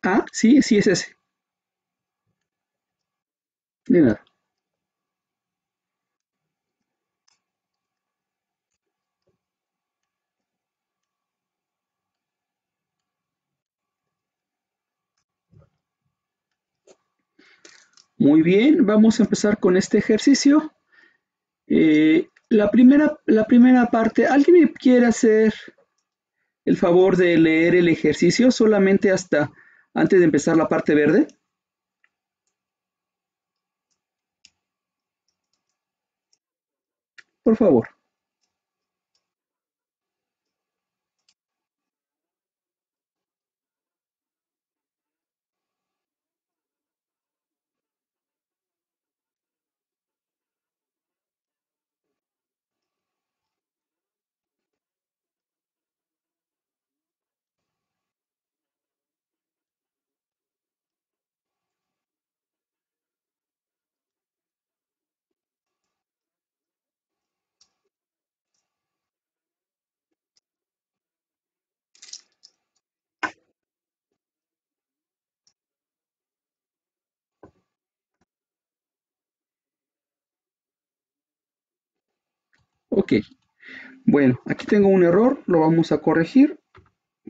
Ah, sí, sí es ese. De nada. Muy bien, vamos a empezar con este ejercicio. La primera parte, ¿alguien me quiere hacer el favor de leer el ejercicio solamente hasta antes de empezar la parte verde? Por favor. Ok, bueno, aquí tengo un error, lo vamos a corregir,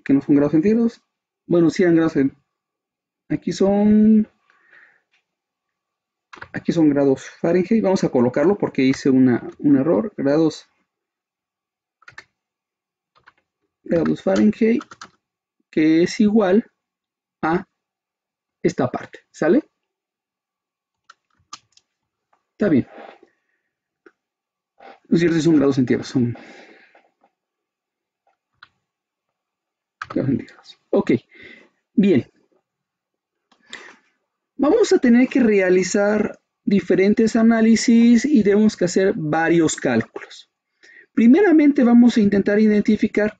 que no son grados centígrados. Bueno, sí eran grados aquí son, aquí son grados Fahrenheit, vamos a colocarlo porque hice un error, grados Fahrenheit, que es igual a esta parte, ¿sale? Está bien, no es cierto, son grados centígrados, son grados centígrados. Ok, bien, vamos a tener que realizar diferentes análisis y tenemos que hacer varios cálculos. Primeramente vamos a intentar identificar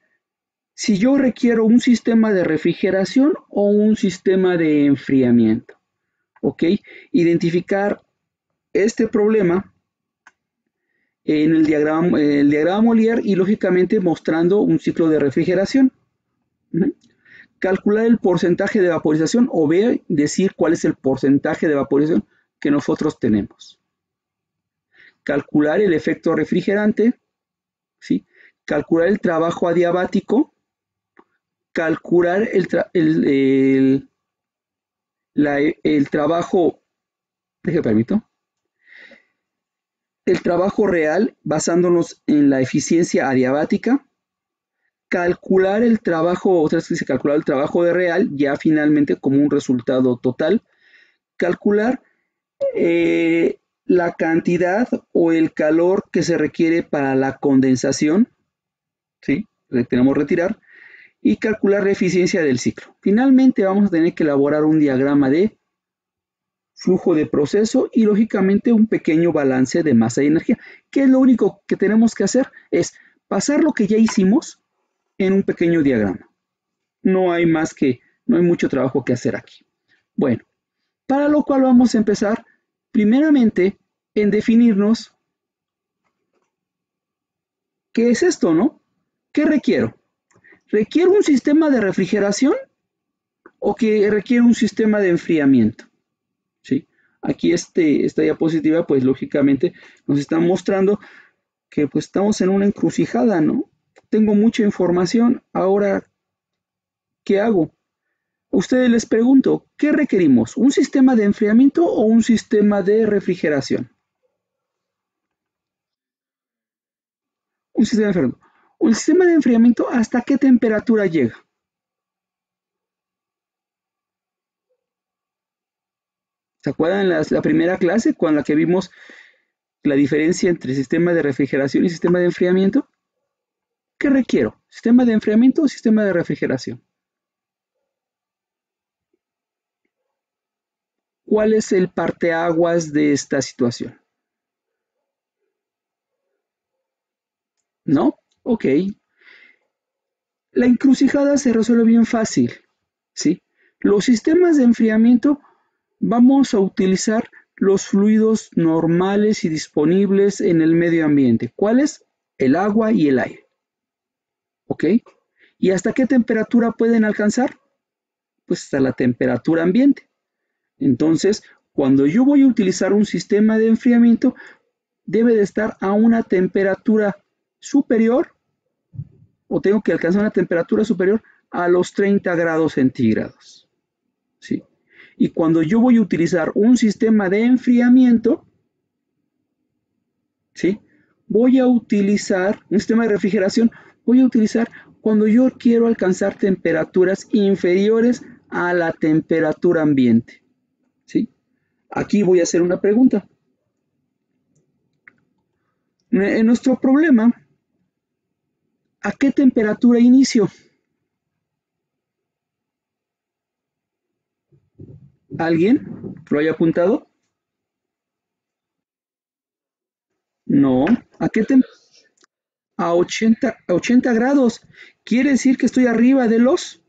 si yo requiero un sistema de refrigeración o un sistema de enfriamiento. ¿Ok? Identificar este problema en el diagrama Molière y lógicamente mostrando un ciclo de refrigeración. ¿Uh? Calcular el porcentaje de vaporización o ver, decir cuál es el porcentaje de vaporización que nosotros tenemos. Calcular el efecto refrigerante, ¿sí? Calcular el trabajo adiabático, calcular el trabajo, déjame permito, el trabajo real basándonos en la eficiencia adiabática, calcular el trabajo, otra vez dice calcular el trabajo de real, ya finalmente como un resultado total, calcular la cantidad o el calor que se requiere para la condensación, ¿sí? Tenemos que retirar, y calcular la eficiencia del ciclo. Finalmente vamos a tener que elaborar un diagrama de flujo de proceso y lógicamente un pequeño balance de masa y energía. ¿Qué es lo único que tenemos que hacer? Es pasar lo que ya hicimos en un pequeño diagrama. No hay más que, no hay mucho trabajo que hacer aquí. Bueno, para lo cual vamos a empezar primeramente en definirnos qué es esto, ¿no? ¿Qué requiero? ¿Requiero un sistema de refrigeración o que requiere un sistema de enfriamiento? ¿Sí? Aquí esta diapositiva, pues lógicamente nos está mostrando que pues estamos en una encrucijada, ¿no? Tengo mucha información, ahora, ¿qué hago? A ustedes les pregunto, ¿qué requerimos? ¿Un sistema de enfriamiento o un sistema de refrigeración? Un sistema de enfriamiento. ¿Un sistema de enfriamiento hasta qué temperatura llega? ¿Se acuerdan la primera clase con la que vimos la diferencia entre sistema de refrigeración y sistema de enfriamiento? ¿Qué requiero? ¿Sistema de enfriamiento o sistema de refrigeración? ¿Cuál es el parteaguas de esta situación? ¿No? Ok. La encrucijada se resuelve bien fácil, ¿sí? Los sistemas de enfriamiento vamos a utilizar los fluidos normales y disponibles en el medio ambiente. ¿Cuáles? El agua y el aire. ¿Ok? ¿Y hasta qué temperatura pueden alcanzar? pues hasta la temperatura ambiente. Entonces, cuando yo voy a utilizar un sistema de enfriamiento, debe de estar a una temperatura superior, o tengo que alcanzar una temperatura superior a los 30 grados centígrados. ¿Sí? Y cuando yo voy a utilizar un sistema de enfriamiento, ¿sí? Voy a utilizar un sistema de refrigeración, voy a utilizar cuando yo quiero alcanzar temperaturas inferiores a la temperatura ambiente. ¿Sí? Aquí voy a hacer una pregunta. En nuestro problema, ¿a qué temperatura inicio? ¿Alguien lo haya apuntado? No. ¿A qué a 80 grados? Quiere decir que estoy arriba de los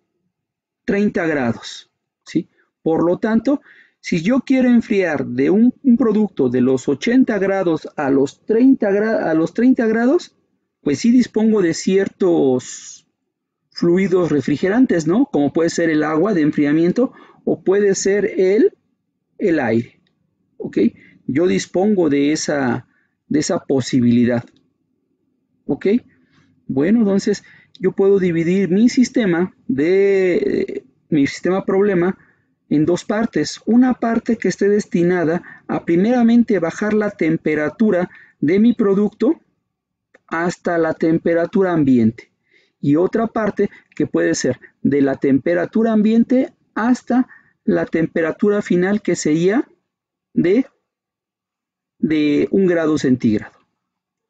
30 grados. ¿Sí? Por lo tanto, si yo quiero enfriar de un producto de los 80 grados a los 30 grados, pues sí dispongo de ciertos fluidos refrigerantes, ¿no? Como puede ser el agua de enfriamiento o puede ser el aire. ¿Ok? Yo dispongo de esa posibilidad. ¿Ok? Bueno, entonces yo puedo dividir mi sistema problema en dos partes. Una parte que esté destinada a primeramente bajar la temperatura de mi producto hasta la temperatura ambiente. Y otra parte que puede ser de la temperatura ambiente hasta la temperatura final, que sería de 1 grado centígrado.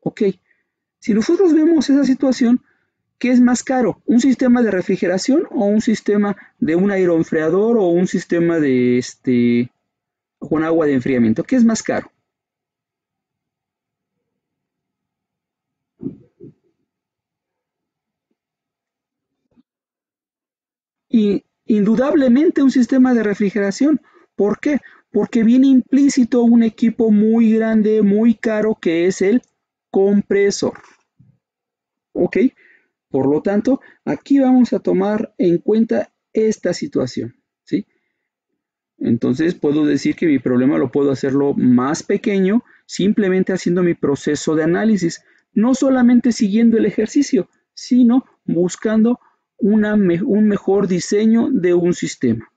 Ok, si nosotros vemos esa situación, ¿qué es más caro? ¿Un sistema de refrigeración o un sistema de un aeroenfriador o un sistema de con agua de enfriamiento? ¿Qué es más caro? Y indudablemente un sistema de refrigeración. ¿Por qué? Porque viene implícito un equipo muy grande, muy caro, que es el compresor. ¿Ok? Por lo tanto, aquí vamos a tomar en cuenta esta situación. ¿Sí? Entonces puedo decir que mi problema lo puedo hacerlo más pequeño simplemente haciendo mi proceso de análisis, no solamente siguiendo el ejercicio, sino buscando un mejor diseño de un sistema.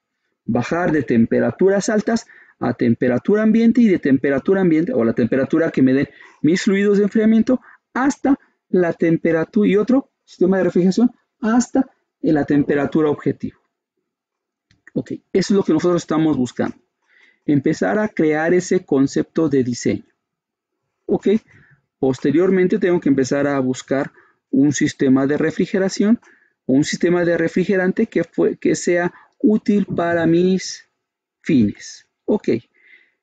Bajar de temperaturas altas a temperatura ambiente y de temperatura ambiente o la temperatura que me den mis fluidos de enfriamiento hasta la temperatura y otro sistema de refrigeración hasta la temperatura objetivo. Ok, eso es lo que nosotros estamos buscando. Empezar a crear ese concepto de diseño. Ok, posteriormente tengo que empezar a buscar un sistema de refrigeración o un sistema de refrigerante que sea útil para mis fines. Ok,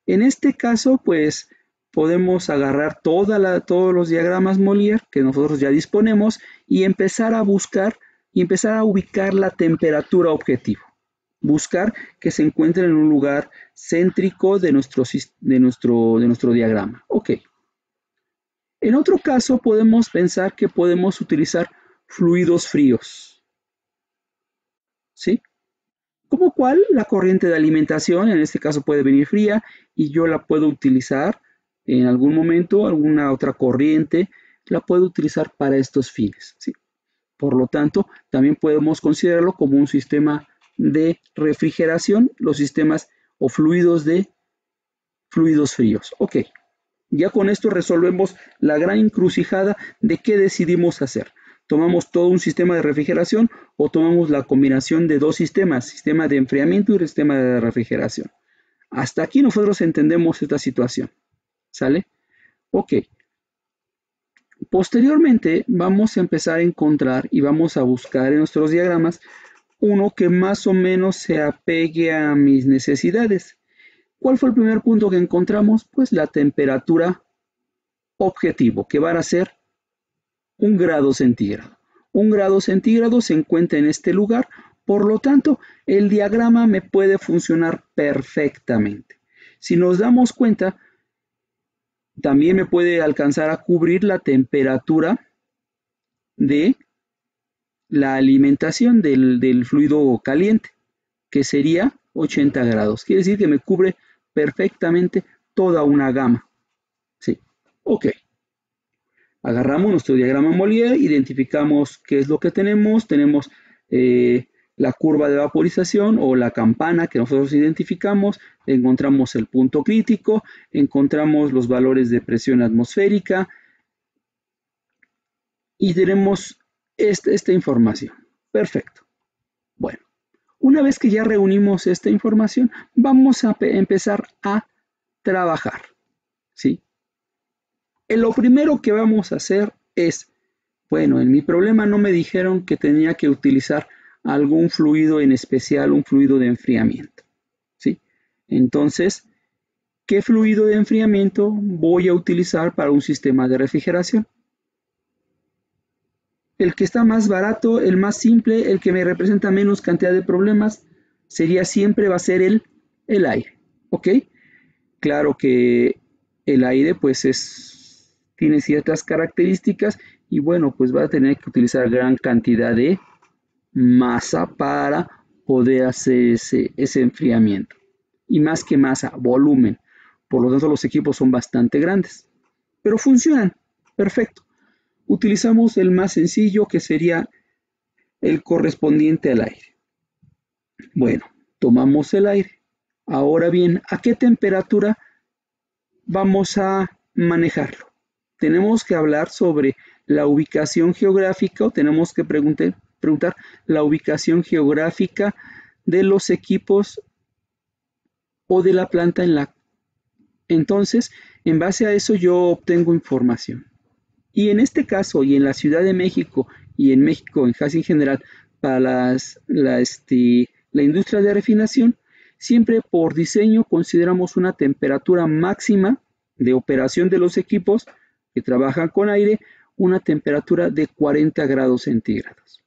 en este caso pues podemos agarrar todos los diagramas Molière que nosotros ya disponemos y empezar a buscar y empezar a ubicar la temperatura objetivo. Buscar que se encuentre en un lugar céntrico de nuestro diagrama. Ok. En otro caso podemos pensar que podemos utilizar fluidos fríos. ¿Sí? Como cual la corriente de alimentación, en este caso puede venir fría y yo la puedo utilizar en algún momento, alguna otra corriente, la puedo utilizar para estos fines. ¿Sí? Por lo tanto, también podemos considerarlo como un sistema de refrigeración, los sistemas o fluidos fríos. Ok, ya con esto resolvemos la gran encrucijada de qué decidimos hacer. ¿Tomamos todo un sistema de refrigeración o tomamos la combinación de dos sistemas, sistema de enfriamiento y sistema de refrigeración? Hasta aquí nosotros entendemos esta situación. ¿Sale? Ok. Posteriormente vamos a empezar a encontrar y vamos a buscar en nuestros diagramas uno que más o menos se apegue a mis necesidades. ¿Cuál fue el primer punto que encontramos? Pues la temperatura objetivo, que va a ser 1 grado centígrado. 1 grado centígrado se encuentra en este lugar, por lo tanto, el diagrama me puede funcionar perfectamente. Si nos damos cuenta, también me puede alcanzar a cubrir la temperatura de la alimentación del fluido caliente. que sería 80 grados. Quiere decir que me cubre perfectamente toda una gama. Sí, ok. Agarramos nuestro diagrama Molière, identificamos qué es lo que tenemos. Tenemos la curva de vaporización o la campana que nosotros identificamos. Encontramos el punto crítico, encontramos los valores de presión atmosférica y tenemos esta información. Perfecto. Bueno, una vez que ya reunimos esta información, vamos a empezar a trabajar, ¿sí? Lo primero que vamos a hacer es, bueno, en mi problema no me dijeron que tenía que utilizar algún fluido en especial, un fluido de enfriamiento, ¿sí? Entonces, ¿qué fluido de enfriamiento voy a utilizar para un sistema de refrigeración? El que está más barato, el más simple, el que me representa menos cantidad de problemas, va a ser el aire, ¿ok? Claro que el aire pues tiene ciertas características y bueno, pues va a tener que utilizar gran cantidad de masa para poder hacer ese enfriamiento. Y más que masa, volumen. Por lo tanto, los equipos son bastante grandes, pero funcionan perfecto. Utilizamos el más sencillo, que sería el correspondiente al aire. Bueno, tomamos el aire. Ahora bien, ¿a qué temperatura vamos a manejarlo? Tenemos que hablar sobre la ubicación geográfica, o tenemos que preguntar la ubicación geográfica de los equipos o de la planta Entonces, en base a eso yo obtengo información. Y en este caso, y en la Ciudad de México, y en México casi en general, para la industria de refinación, siempre por diseño consideramos una temperatura máxima de operación de los equipos que trabajan con aire, una temperatura de 40 grados centígrados,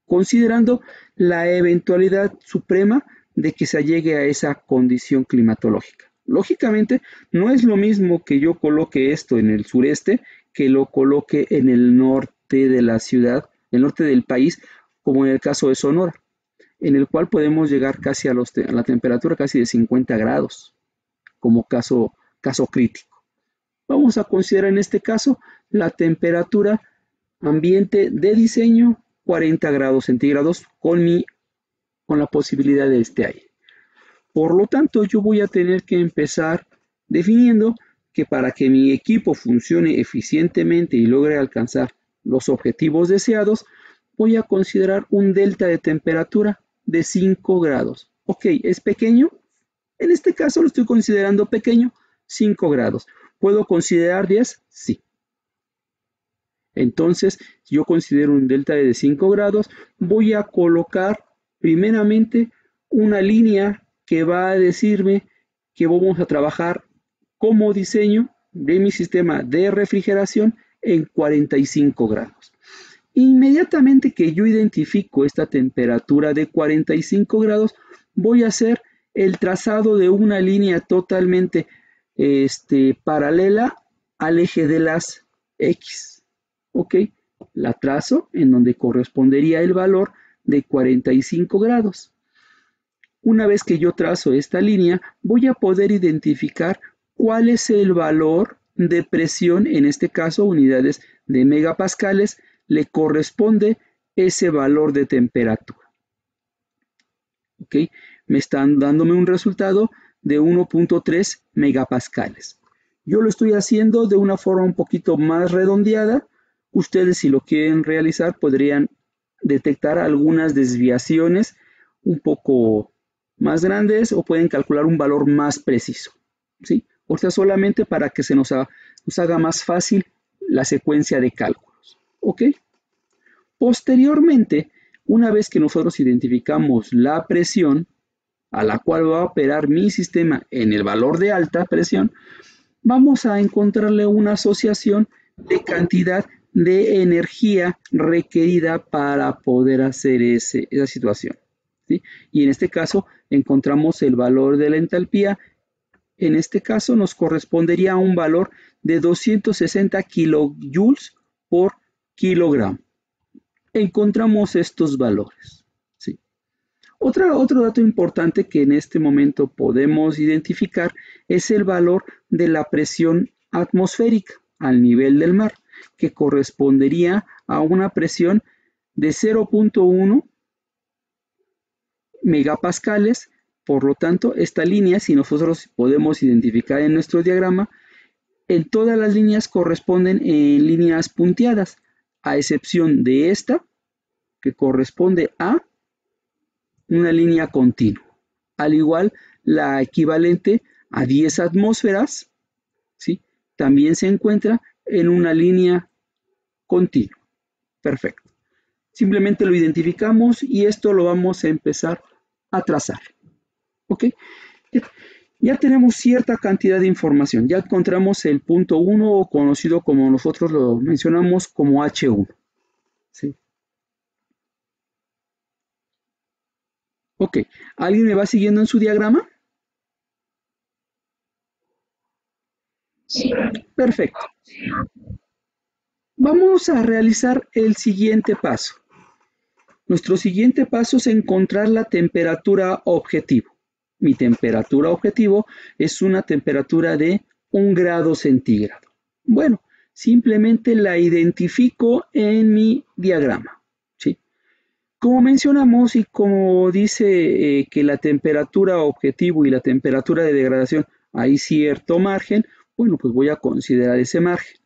considerando la eventualidad suprema de que se llegue a esa condición climatológica. Lógicamente, no es lo mismo que yo coloque esto en el sureste que lo coloque en el norte de la ciudad, el norte del país, como en el caso de Sonora, en el cual podemos llegar casi a la temperatura casi de 50 grados, como caso crítico. Vamos a considerar en este caso la temperatura ambiente de diseño, 40 grados centígrados, con la posibilidad de este aire. Por lo tanto, yo voy a tener que empezar definiendo que para que mi equipo funcione eficientemente y logre alcanzar los objetivos deseados, voy a considerar un delta de temperatura de 5 grados. Ok, ¿es pequeño? En este caso lo estoy considerando pequeño, 5 grados. ¿Puedo considerar 10? Sí. Entonces, si yo considero un delta de 5 grados, voy a colocar primeramente una línea que va a decirme que vamos a trabajar como diseño de mi sistema de refrigeración en 45 grados. Inmediatamente que yo identifico esta temperatura de 45 grados, voy a hacer el trazado de una línea totalmente paralela al eje de las X. ¿Ok? La trazo en donde correspondería el valor de 45 grados. Una vez que yo trazo esta línea, voy a poder identificar cuál es el valor de presión, en este caso unidades de megapascales, le corresponde ese valor de temperatura. ¿Ok? Me están dándome un resultado de 1.3 megapascales. Yo lo estoy haciendo de una forma un poquito más redondeada. Ustedes, si lo quieren realizar, podrían detectar algunas desviaciones un poco más grandes o pueden calcular un valor más preciso, ¿sí? O sea, solamente para que se nos haga más fácil la secuencia de cálculos, ¿ok? Posteriormente, una vez que nosotros identificamos la presión a la cual va a operar mi sistema en el valor de alta presión, vamos a encontrarle una asociación de cantidad de energía requerida para poder hacer esa situación, ¿sí? Y en este caso encontramos el valor de la entalpía. En este caso nos correspondería a un valor de 260 kilojoules por kilogramo. Encontramos estos valores, ¿sí? Otro dato importante que en este momento podemos identificar es el valor de la presión atmosférica al nivel del mar, que correspondería a una presión de 0.1 megapascales. Por lo tanto, esta línea, si nosotros podemos identificar en nuestro diagrama, en todas las líneas corresponden en líneas punteadas, a excepción de esta, que corresponde a una línea continua. Al igual, la equivalente a 10 atmósferas, ¿sí?, también se encuentra en una línea continua. Perfecto. Simplemente lo identificamos y esto lo vamos a empezar a trazar. ¿Ok? Ya tenemos cierta cantidad de información. Ya encontramos el punto 1, o conocido como nosotros lo mencionamos como H1. ¿Sí? Ok. ¿Alguien me va siguiendo en su diagrama? Sí. Perfecto. Vamos a realizar el siguiente paso. Nuestro siguiente paso es encontrar la temperatura objetivo. Mi temperatura objetivo es una temperatura de 1 grado centígrado. Bueno, simplemente la identifico en mi diagrama, ¿sí? Como mencionamos y como dice que la temperatura objetivo y la temperatura de degradación hay cierto margen, bueno, pues voy a considerar ese margen.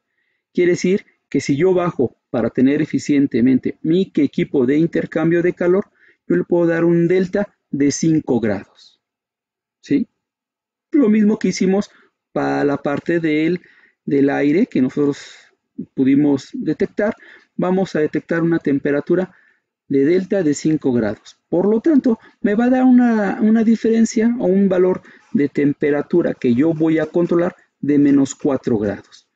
Quiere decir que si yo bajo para tener eficientemente mi equipo de intercambio de calor, yo le puedo dar un delta de 5 grados. ¿Sí? Lo mismo que hicimos para la parte del aire que nosotros pudimos detectar, vamos a detectar una temperatura de delta de 5 grados. Por lo tanto, me va a dar una diferencia o un valor de temperatura que yo voy a controlar de menos 4 grados.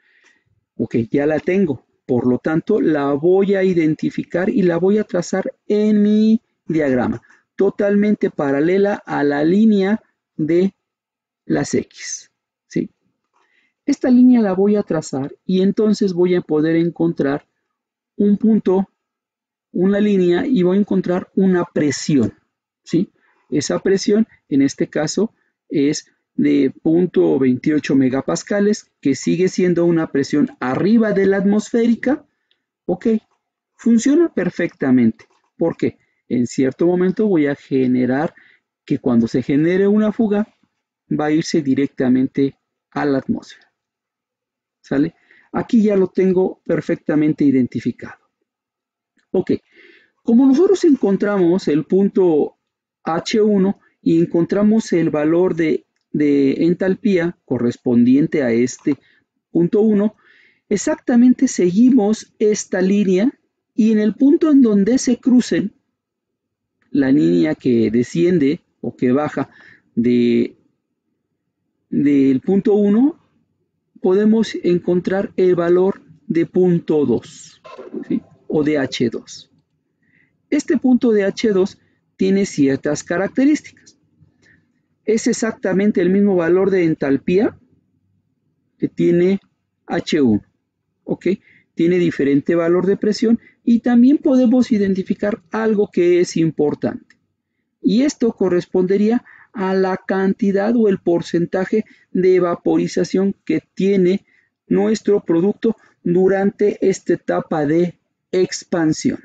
Ok, ya la tengo. Por lo tanto, la voy a identificar y la voy a trazar en mi diagrama, totalmente paralela a la línea de las X. ¿Sí? Esta línea la voy a trazar y entonces voy a poder encontrar un punto, una línea, y voy a encontrar una presión. ¿Sí? Esa presión, en este caso, es de 0.28 megapascales, que sigue siendo una presión arriba de la atmosférica. Ok, funciona perfectamente, porque en cierto momento voy a generar que cuando se genere una fuga, va a irse directamente a la atmósfera. ¿Sale? Aquí ya lo tengo perfectamente identificado. Ok, como nosotros encontramos el punto H1 y encontramos el valor de entalpía correspondiente a este punto 1, exactamente seguimos esta línea y en el punto en donde se crucen, la línea que desciende o que baja del punto 1, podemos encontrar el valor de punto 2, ¿sí?, o de H2. Este punto de H2 tiene ciertas características. Es exactamente el mismo valor de entalpía que tiene H1, ¿ok? Tiene diferente valor de presión y también podemos identificar algo que es importante. Y esto correspondería a la cantidad o el porcentaje de vaporización que tiene nuestro producto durante esta etapa de expansión.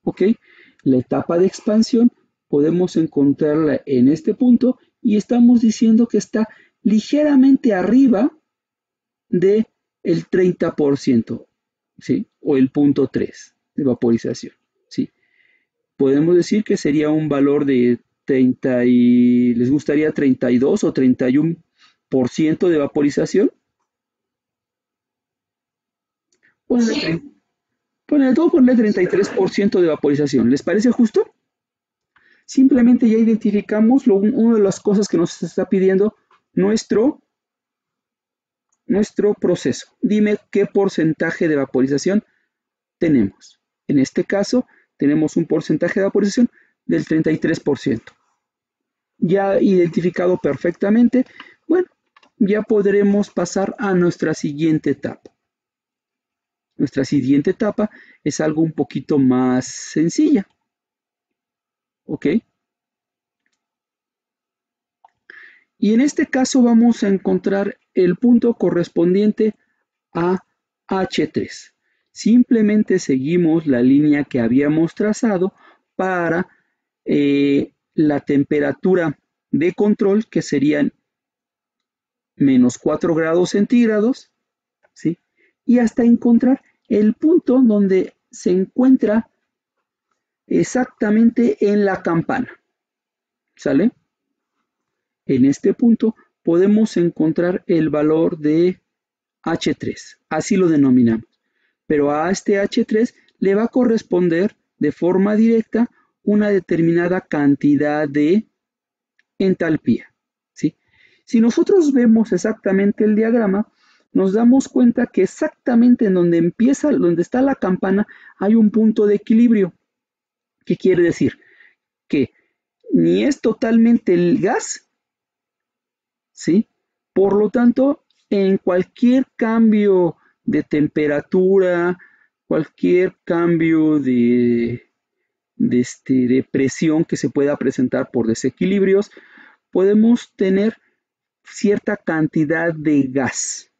¿Ok? La etapa de expansión podemos encontrarla en este punto y estamos diciendo que está ligeramente arriba del 30%, ¿sí? O el punto 3 de vaporización, ¿sí? Podemos decir que sería un valor de 30 y les gustaría 32 o 31% de vaporización. Ponle 33% de vaporización. ¿Les parece justo? Simplemente ya identificamos una de las cosas que nos está pidiendo nuestro proceso. Dime qué porcentaje de vaporización tenemos. En este caso, tenemos un porcentaje de vaporización del 33%. Ya identificado perfectamente, bueno, ya podremos pasar a nuestra siguiente etapa. Nuestra siguiente etapa es algo un poquito más sencilla. ¿ok? Y en este caso vamos a encontrar el punto correspondiente a H3. Simplemente seguimos la línea que habíamos trazado para la temperatura de control, que serían menos 4 grados centígrados, ¿sí? Y hasta encontrar el punto donde se encuentra exactamente en la campana, ¿sale? En este punto podemos encontrar el valor de H3, así lo denominamos. Pero a este H3 le va a corresponder de forma directa una determinada cantidad de entalpía, ¿sí? Si nosotros vemos exactamente el diagrama, nos damos cuenta que exactamente en donde empieza, donde está la campana, hay un punto de equilibrio. ¿Qué quiere decir? Que ni es totalmente el gas, ¿sí? Por lo tanto, en cualquier cambio de temperatura, cualquier cambio de presión que se pueda presentar por desequilibrios, podemos tener cierta cantidad de gas,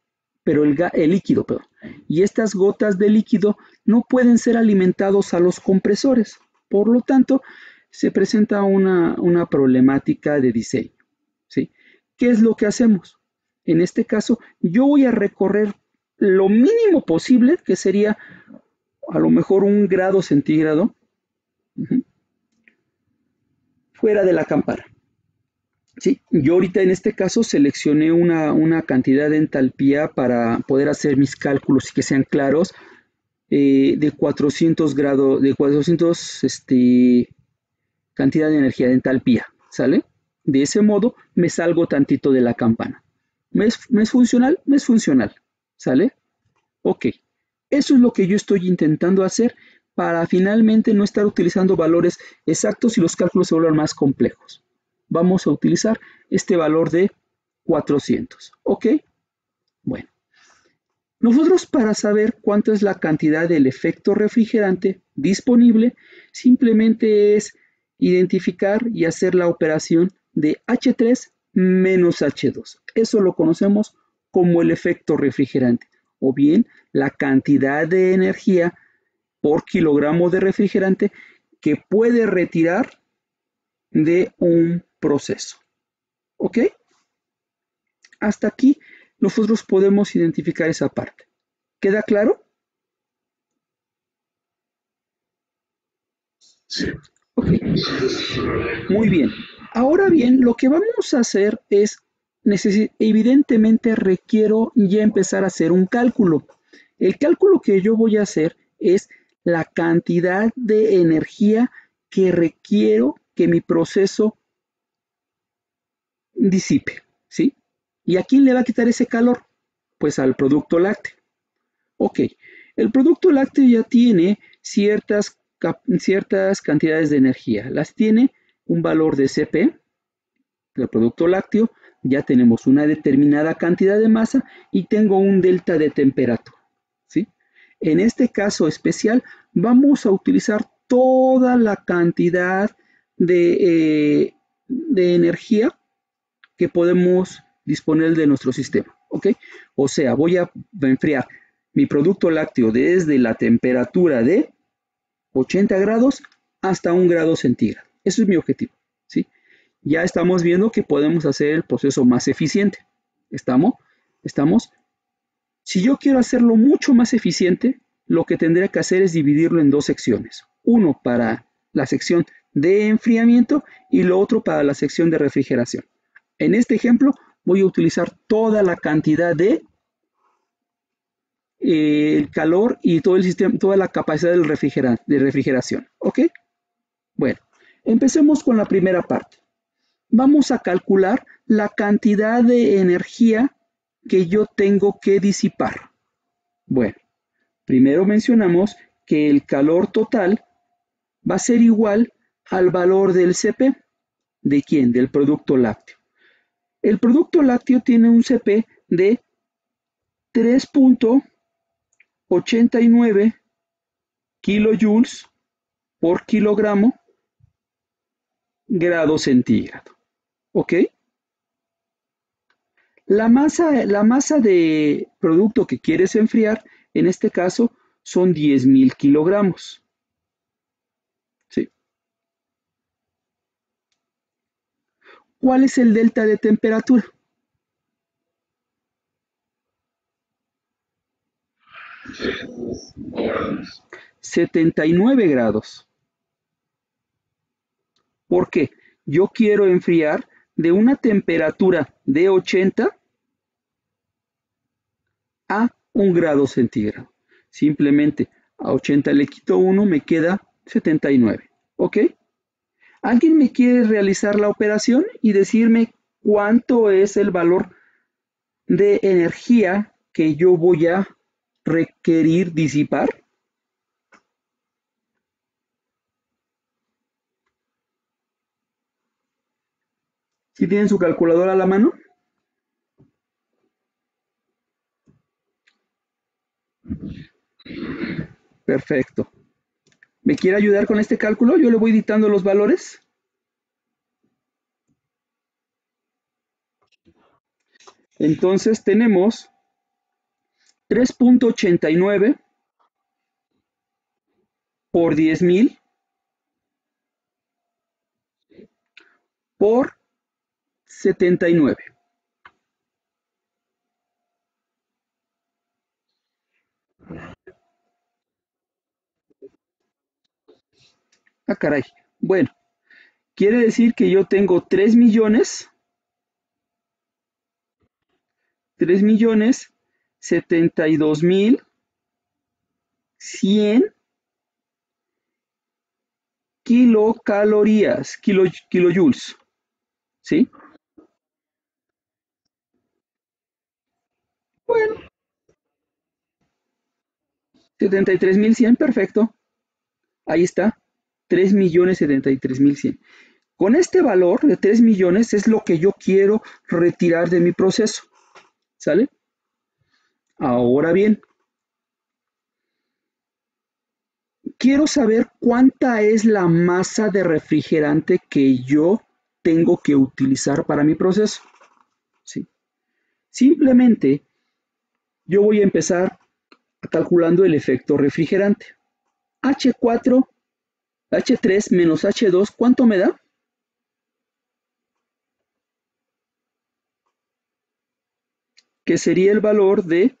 pero el líquido, perdón. Y estas gotas de líquido no pueden ser alimentados a los compresores. Por lo tanto, se presenta una problemática de diseño, ¿sí? ¿Qué es lo que hacemos? En este caso, yo voy a recorrer lo mínimo posible, que sería a lo mejor 1 grado centígrado, fuera de la campana. ¿Sí? Yo ahorita en este caso seleccioné una cantidad de entalpía para poder hacer mis cálculos y que sean claros, de 400 grados, de 400 cantidad de energía de entalpía, ¿sale? De ese modo me salgo tantito de la campana. ¿Me es funcional? Me es funcional, ¿sale? Ok, eso es lo que yo estoy intentando hacer para finalmente no estar utilizando valores exactos y los cálculos se vuelvan más complejos. Vamos a utilizar este valor de 400, ¿ok? Bueno, nosotros para saber cuánto es la cantidad del efecto refrigerante disponible, simplemente es identificar y hacer la operación de H3 menos H2. Eso lo conocemos como el efecto refrigerante, o bien la cantidad de energía por kilogramo de refrigerante que puede retirar de un proceso. ¿Ok? Hasta aquí nosotros podemos identificar esa parte. ¿Queda claro? Sí. Ok. Muy bien. Ahora bien, lo que vamos a hacer es, evidentemente requiero ya empezar a hacer un cálculo. El cálculo que yo voy a hacer es la cantidad de energía que requiero que mi proceso disipe, ¿sí? ¿Y a quién le va a quitar ese calor? Pues al producto lácteo. Ok, el producto lácteo ya tiene ciertas cantidades de energía. Las tiene un valor de Cp, del producto lácteo, ya tenemos una determinada cantidad de masa y tengo un delta de temperatura, ¿sí? En este caso especial vamos a utilizar toda la cantidad de energía que podemos disponer de nuestro sistema, ¿ok? O sea, voy a enfriar mi producto lácteo desde la temperatura de 80 grados hasta 1 grado centígrado. Eso es mi objetivo, ¿sí? Ya estamos viendo que podemos hacer el proceso más eficiente. ¿Estamos? Si yo quiero hacerlo mucho más eficiente, lo que tendría que hacer es dividirlo en dos secciones. Uno para la sección de enfriamiento y lo otro para la sección de refrigeración. En este ejemplo voy a utilizar toda la cantidad de el calor y todo el sistema, toda la capacidad del de refrigeración. ¿Ok? Bueno, empecemos con la primera parte. Vamos a calcular la cantidad de energía que yo tengo que disipar. Bueno, primero mencionamos que el calor total va a ser igual al valor del Cp. ¿De quién? Del producto lácteo. El producto lácteo tiene un Cp de 3.89 kilojoules por kilogramo grados centígrados. ¿Ok? La masa de producto que quieres enfriar, en este caso, son 10.000 kilogramos. ¿Sí? ¿Cuál es el delta de temperatura? 79 grados. ¿Por qué? Yo quiero enfriar de una temperatura de 80 a 1 grado centígrado. Simplemente a 80 le quito 1, me queda 79. ¿Ok? ¿Alguien me quiere realizar la operación y decirme cuánto es el valor de energía que yo voy a requerir disipar? ¿Sí tienen su calculadora a la mano? Perfecto. ¿Me quiere ayudar con este cálculo? Yo le voy dictando los valores. Entonces tenemos 3.89 por 10.000 por 79. Ah, caray. Bueno, quiere decir que yo tengo 3.072.100 kilocalorías, kilojoules, ¿sí? Bueno, 73.100, perfecto. Ahí está, 3.073.100. Con este valor de 3 millones es lo que yo quiero retirar de mi proceso, ¿sale? Ahora bien, quiero saber cuánta es la masa de refrigerante que yo tengo que utilizar para mi proceso, ¿sí? Simplemente yo voy a empezar calculando el efecto refrigerante. H4, H3 menos H2, ¿cuánto me da? Que sería el valor de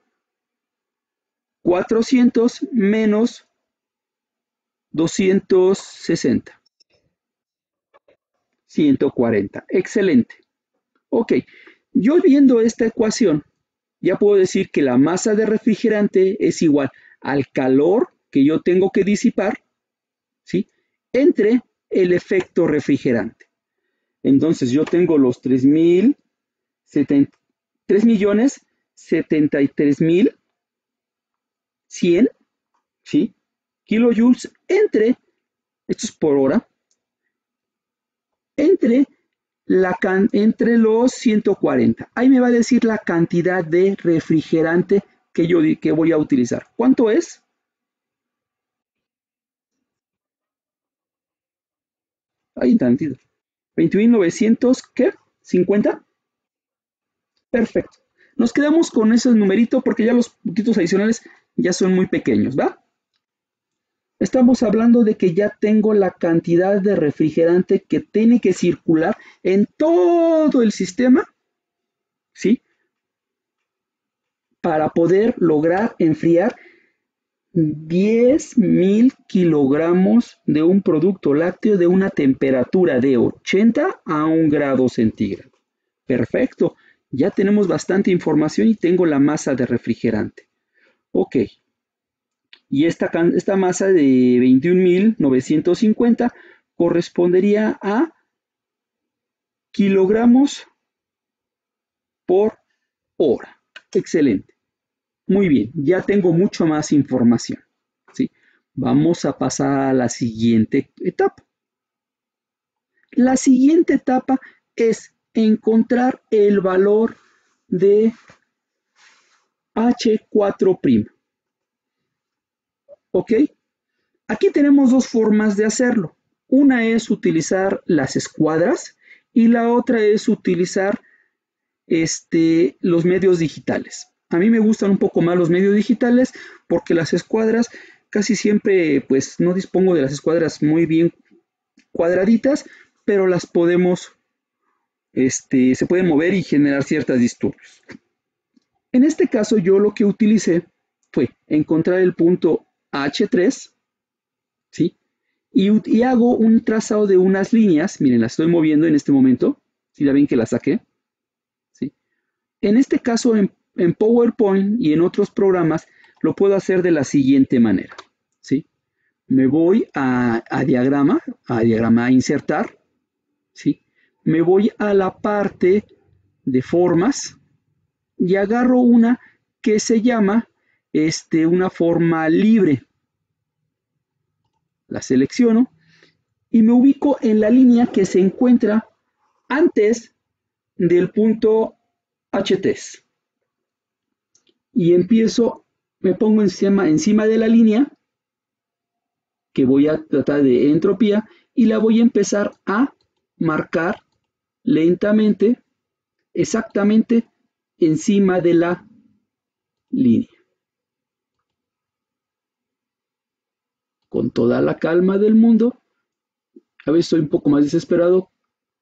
400 menos 260. 140. Excelente. Ok, yo viendo esta ecuación, ya puedo decir que la masa de refrigerante es igual al calor que yo tengo que disipar, ¿sí? Entre el efecto refrigerante. Entonces yo tengo los 3.073.100, ¿sí? Kilojoules entre, esto es por hora, entre entre los 140. Ahí me va a decir la cantidad de refrigerante que voy a utilizar. ¿Cuánto es? Ahí tantito. 20.900, ¿qué? ¿50? Perfecto. Nos quedamos con ese numerito porque ya los puntitos adicionales ya son muy pequeños, ¿va? Estamos hablando de que ya tengo la cantidad de refrigerante que tiene que circular en todo el sistema, ¿sí? Para poder lograr enfriar 10.000 kilogramos de un producto lácteo de una temperatura de 80 a 1 grado centígrado. Perfecto, ya tenemos bastante información y tengo la masa de refrigerante. Ok, y esta masa de 21.950 correspondería a kilogramos por hora. Excelente. Muy bien, ya tengo mucho más información, ¿sí? Vamos a pasar a la siguiente etapa. La siguiente etapa es encontrar el valor de H4'. ¿Ok? Aquí tenemos dos formas de hacerlo. Una es utilizar las escuadras y la otra es utilizar los medios digitales. A mí me gustan un poco más los medios digitales porque las escuadras casi siempre, pues no dispongo de las escuadras muy bien cuadraditas, pero las podemos, se pueden mover y generar ciertos disturbios. En este caso yo lo que utilicé fue encontrar el punto H3, ¿sí? Y hago un trazado de unas líneas, miren, las estoy moviendo en este momento, si ya ven que la saqué, ¿sí? En este caso en PowerPoint y en otros programas lo puedo hacer de la siguiente manera, ¿sí? Me voy a diagrama, a insertar, ¿sí? Me voy a la parte de formas y agarro una que se llama una forma libre. La selecciono y me ubico en la línea que se encuentra antes del punto H3. Y empiezo, me pongo encima de la línea que voy a tratar de entropía y la voy a empezar a marcar lentamente, exactamente encima de la línea. Con toda la calma del mundo. A veces estoy un poco más desesperado,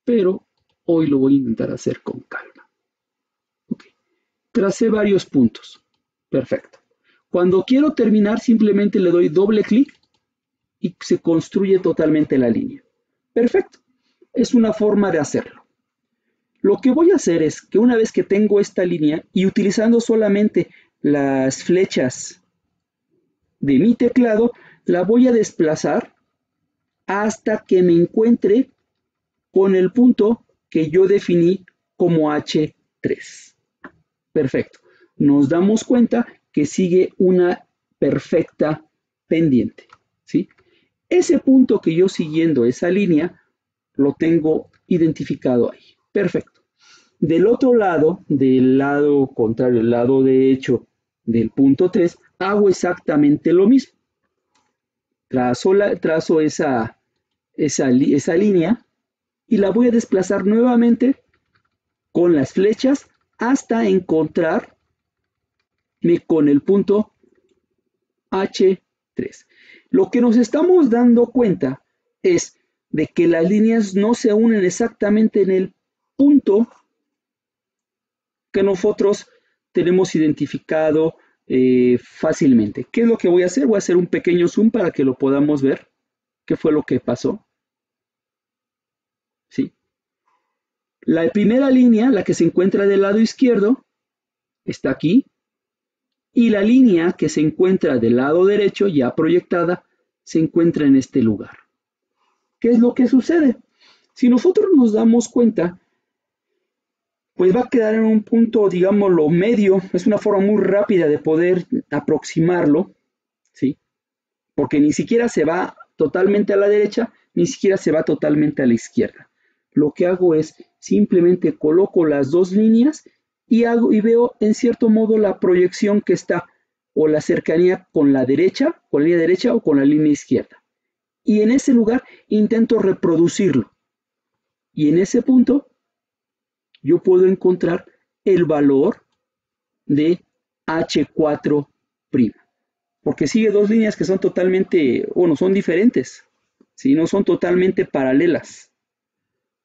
pero hoy lo voy a intentar hacer con calma. Okay. Tracé varios puntos. Perfecto. Cuando quiero terminar, simplemente le doy doble clic y se construye totalmente la línea. Perfecto. Es una forma de hacerlo. Lo que voy a hacer es que una vez que tengo esta línea y utilizando solamente las flechas de mi teclado, la voy a desplazar hasta que me encuentre con el punto que yo definí como H3. Perfecto. Nos damos cuenta que sigue una perfecta pendiente, ¿sí? Ese punto que yo siguiendo esa línea lo tengo identificado ahí. Perfecto. Del otro lado, del lado contrario, el lado derecho del punto 3, hago exactamente lo mismo. Trazo esa línea y la voy a desplazar nuevamente con las flechas hasta encontrarme con el punto H3. Lo que nos estamos dando cuenta es de que las líneas no se unen exactamente en el punto que nosotros tenemos identificado fácilmente. ¿Qué es lo que voy a hacer? Voy a hacer un pequeño zoom para que lo podamos ver. ¿Qué fue lo que pasó? ¿Sí? La primera línea, la que se encuentra del lado izquierdo, está aquí. Y la línea que se encuentra del lado derecho, ya proyectada, se encuentra en este lugar. ¿Qué es lo que sucede? Si nosotros nos damos cuenta, pues va a quedar en un punto, digámoslo, medio. Es una forma muy rápida de poder aproximarlo, ¿sí? Porque ni siquiera se va totalmente a la derecha, ni siquiera se va totalmente a la izquierda. Lo que hago es simplemente coloco las dos líneas y veo en cierto modo la proyección que está o la cercanía con la derecha, con la línea derecha o con la línea izquierda. Y en ese lugar intento reproducirlo. Y en ese punto yo puedo encontrar el valor de H4', porque sigue dos líneas que son totalmente, bueno, son diferentes, ¿sí? No son totalmente paralelas.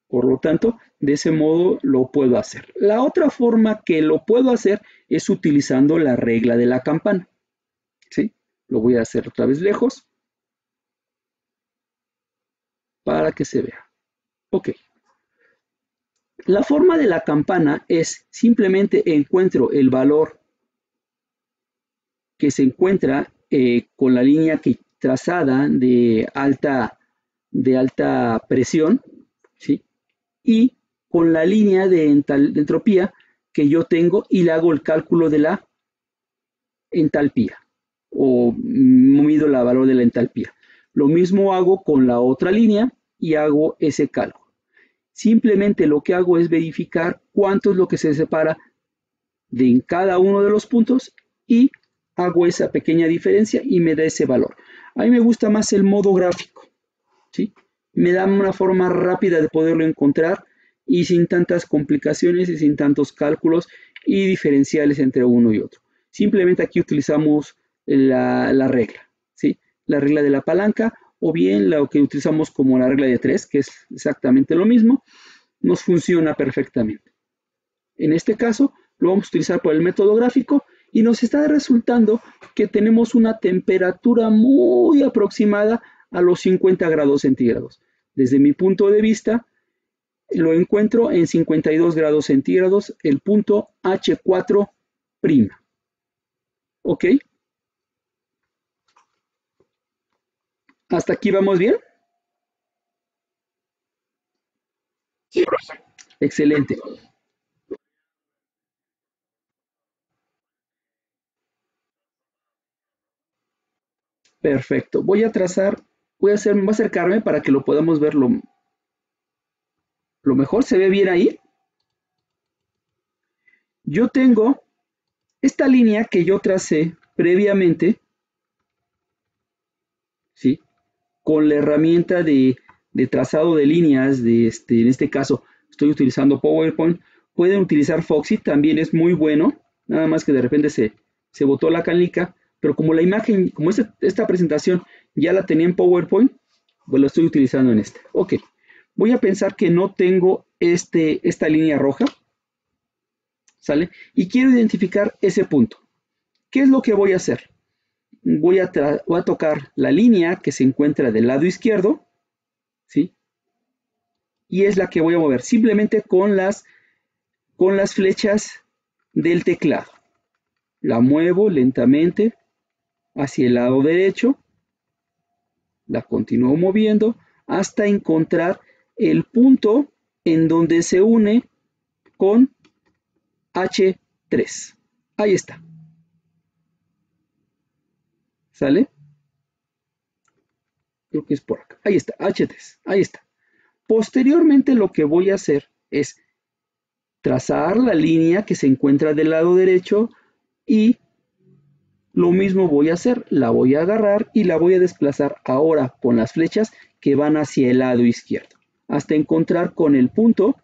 Por lo tanto, de ese modo lo puedo hacer. La otra forma que lo puedo hacer es utilizando la regla de la campana, ¿sí? Lo voy a hacer otra vez lejos para que se vea. Ok. La forma de la campana es simplemente encuentro el valor que se encuentra con la línea trazada de alta presión, ¿sí? Y con la línea de entropía que yo tengo y le hago el cálculo de la entalpía o mido el valor de la entalpía. Lo mismo hago con la otra línea y hago ese cálculo. Simplemente lo que hago es verificar cuánto es lo que se separa de cada uno de los puntos y hago esa pequeña diferencia y me da ese valor. A mí me gusta más el modo gráfico, ¿sí? me da una forma rápida de poderlo encontrar y sin tantas complicaciones y sin tantos cálculos y diferenciales entre uno y otro. Simplemente aquí utilizamos la regla, ¿sí? La regla de la palanca o bien lo que utilizamos como la regla de 3, que es exactamente lo mismo, nos funciona perfectamente. En este caso, lo vamos a utilizar por el método gráfico y nos está resultando que tenemos una temperatura muy aproximada a los 50 grados centígrados. Desde mi punto de vista, lo encuentro en 52 grados centígrados, el punto H4'. ¿Ok? ¿Hasta aquí vamos bien? Sí, profesor. Excelente. Perfecto. Voy a trazar, voy a acercarme para que lo podamos ver lo mejor. ¿Se ve bien ahí? Yo tengo esta línea que yo tracé previamente, ¿sí? Con la herramienta de trazado de líneas, en este caso estoy utilizando PowerPoint. Pueden utilizar Foxy, también es muy bueno, nada más que de repente se botó la canica, pero como la imagen, como esta presentación ya la tenía en PowerPoint, pues lo estoy utilizando en este. Ok, voy a pensar que no tengo esta línea roja, ¿sale? Y quiero identificar ese punto. ¿Qué es lo que voy a hacer? Voy a tocar la línea que se encuentra del lado izquierdo, ¿sí? Y es la que voy a mover simplemente con las flechas del teclado. La muevo lentamente hacia el lado derecho, la continúo moviendo hasta encontrar el punto en donde se une con H3. Ahí está. ¿Sale? Creo que es por acá. Ahí está, H3. Ahí está. Posteriormente lo que voy a hacer es trazar la línea que se encuentra del lado derecho y lo mismo voy a hacer, la voy a agarrar y la voy a desplazar ahora con las flechas que van hacia el lado izquierdo, hasta encontrar con el punto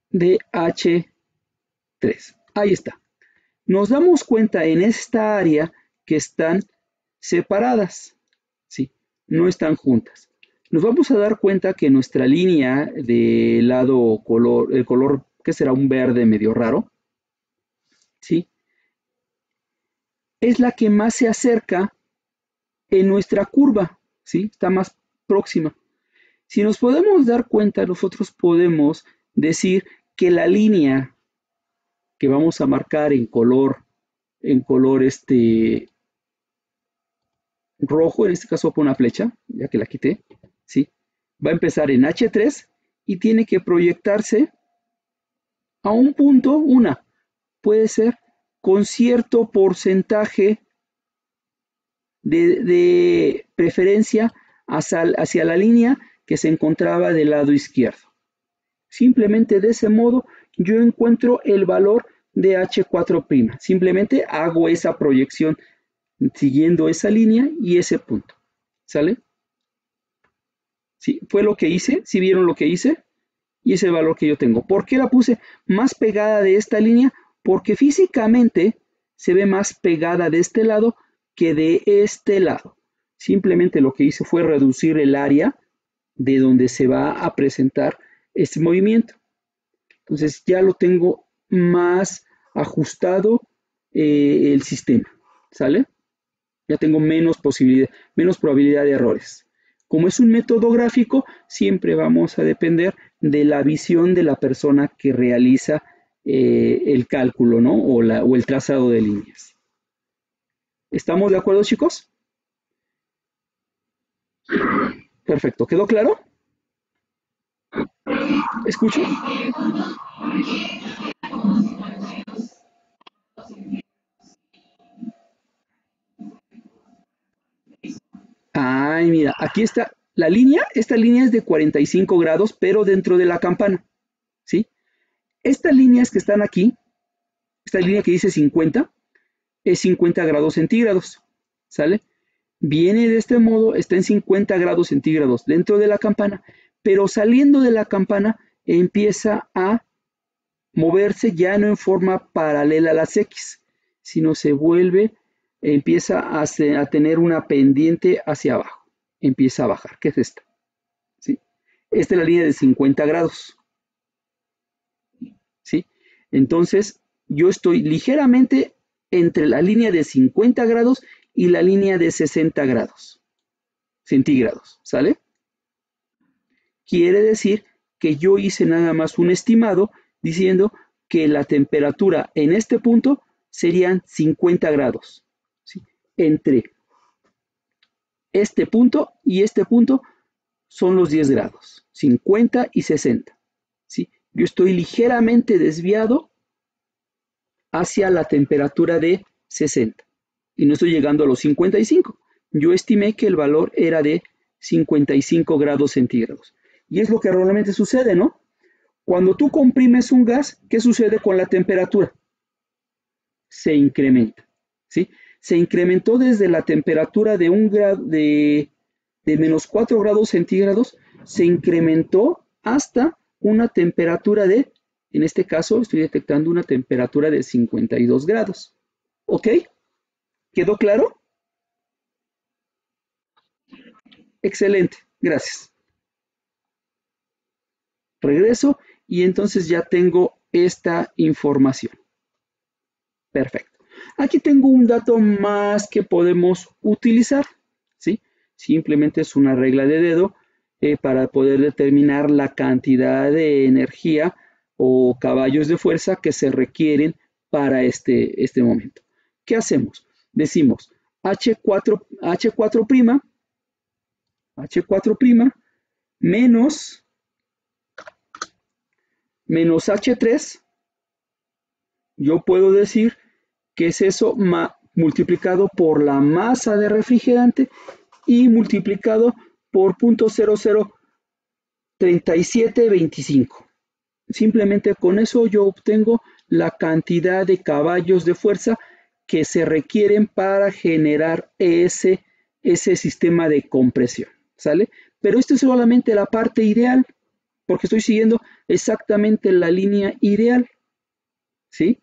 de H3. Ahí está. Nos damos cuenta en esta área que están separadas, ¿sí? No están juntas. Nos vamos a dar cuenta que nuestra línea de lado color, el color que será un verde medio raro, ¿sí? Es la que más se acerca en nuestra curva, ¿sí? Está más próxima. Si nos podemos dar cuenta, nosotros podemos decir que la línea que vamos a marcar en color rojo, en este caso por una flecha, ya que la quité, ¿sí? Va a empezar en H3 y tiene que proyectarse a un punto, puede ser con cierto porcentaje de preferencia hacia la línea que se encontraba del lado izquierdo. Simplemente de ese modo yo encuentro el valor de H4'. Simplemente hago esa proyección siguiendo esa línea y ese punto. ¿Sale? Sí, fue lo que hice. ¿Sí vieron lo que hice? Y ese valor que yo tengo. ¿Por qué la puse más pegada de esta línea? Porque físicamente se ve más pegada de este lado que de este lado. Simplemente lo que hice fue reducir el área de donde se va a presentar este movimiento. Entonces ya lo tengo más ajustado el sistema. ¿Sale? Ya tengo menos probabilidad de errores. Como es un método gráfico, siempre vamos a depender de la visión de la persona que realiza el cálculo, ¿no? O el trazado de líneas. ¿Estamos de acuerdo, chicos? Perfecto. ¿Quedó claro? ¿Escucho? Ay, mira, aquí está la línea. Esta línea es de 45 grados, pero dentro de la campana, ¿sí? Estas líneas que están aquí, esta línea que dice 50, es 50 grados centígrados, ¿sale? Viene de este modo, está en 50 grados centígrados dentro de la campana, pero saliendo de la campana empieza a moverse ya no en forma paralela a las X, sino empieza a tener una pendiente hacia abajo, empieza a bajar, que es esta. ¿Sí? Esta es la línea de 50 grados. ¿Sí? Entonces, yo estoy ligeramente entre la línea de 50 grados y la línea de 60 grados centígrados, ¿sale? Quiere decir que yo hice nada más un estimado diciendo que la temperatura en este punto serían 50 grados, ¿sí? Entre este punto y este punto son los 10 grados, 50 y 60, ¿sí? Yo estoy ligeramente desviado hacia la temperatura de 60 y no estoy llegando a los 55. Yo estimé que el valor era de 55 grados centígrados. Y es lo que realmente sucede, ¿no? Cuando tú comprimes un gas, ¿qué sucede con la temperatura? Se incrementa, ¿sí? Se incrementó desde la temperatura de menos 4 grados centígrados, se incrementó hasta una temperatura de, en este caso estoy detectando una temperatura de 52 grados. ¿Ok? ¿Quedó claro? Excelente, gracias. Regreso y entonces ya tengo esta información. Perfecto. Aquí tengo un dato más que podemos utilizar, ¿sí? Simplemente es una regla de dedo para poder determinar la cantidad de energía o caballos de fuerza que se requieren para este momento. ¿Qué hacemos? Decimos H4' menos H3, yo puedo decir que es eso multiplicado por la masa de refrigerante y multiplicado por 0.003725. Simplemente con eso yo obtengo la cantidad de caballos de fuerza que se requieren para generar ese sistema de compresión, ¿sale? Pero esto es solamente la parte ideal, porque estoy siguiendo exactamente la línea ideal, ¿sí?